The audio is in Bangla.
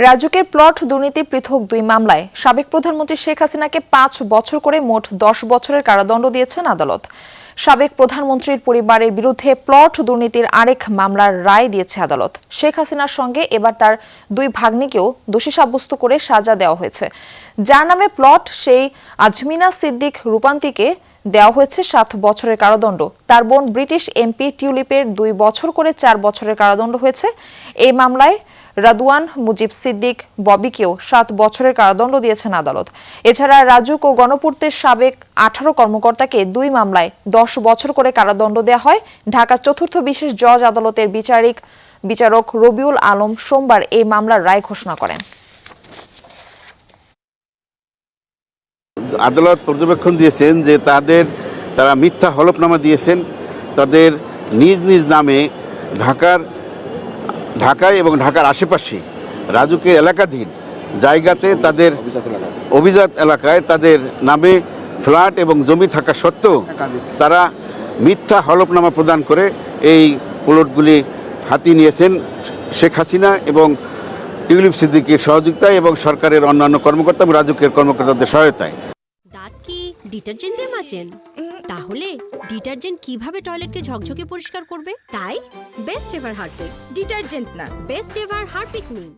রাজুকের প্লট দুর্নীতি পৃথক দুই মামলায় সাবেক প্রধানমন্ত্রী শেখ হাসিনাকে ৫ বছর করে মোট ১০ বছরের কারাদণ্ড দিয়েছেন আদালত। সাবেক প্রধানমন্ত্রীর পরিবারের বিরুদ্ধে প্লট দুর্নীতির আরেক মামলার রায় দিয়েছে আদালত। শেখ হাসিনার সঙ্গে এবার তার দুই ভাগ্নিকেও দোষী সাব্যস্ত করে সাজা দেওয়া হয়েছে। যার নামে প্লট সেই আজমিনা সিদ্দিক রূপান্তিকে দেওয়া হয়েছে ৭ বছরের কারাদণ্ড। তার বোন ব্রিটিশ এমপি টিউলিপের ২ বছর করে ৪ বছরের কারাদণ্ড হয়েছে। এই মামলায় রাদওয়ান মুজিব সিদ্দিক ববিকেও ৭ বছরের কারাদণ্ড দিয়েছেন আদালত। এছাড়া রাজুক ও গণপূর্তের সাবেক ১৮ কর্মকর্তাকে ২ মামলায় ১০ বছর করে কারাদণ্ড দেওয়া হয়। ঢাকা চতুর্থ বিশেষ জজ আদালতের বিচারক রবিউল আলম সোমবার এই মামলার রায় ঘোষণা করেন। আদালত পর্যবেক্ষণ দিয়েছেন যে তারা মিথ্যা হলফনামা দিয়েছেন। তাদের নিজ নিজ নামে ঢাকায় এবং ঢাকার আশেপাশে রাজুকের এলাকাধীন জায়গাতে তাদের অভিজাত এলাকায় তাদের নামে ফ্ল্যাট এবং জমি থাকা সত্ত্বেও তারা মিথ্যা হলফনামা প্রদান করে এই প্লটগুলি হাতিয়ে নিয়েছেন শেখ হাসিনা এবং টিউলিপ সিদ্দিকের সহযোগিতায় এবং সরকারের অন্যান্য কর্মকর্তা এবং রাজুকের কর্মকর্তাদের সহায়তায়। দাঁত কি ডিটারজেন্ট দিয়ে মাজেন? তাহলে ডিটারজেন্ট কিভাবে টয়লেটকে ঝকঝকে পরিষ্কার করবে? তাই বেস্ট এভার হারপিক। ডিটারজেন্ট না, বেস্ট এভার হারপিক নিন।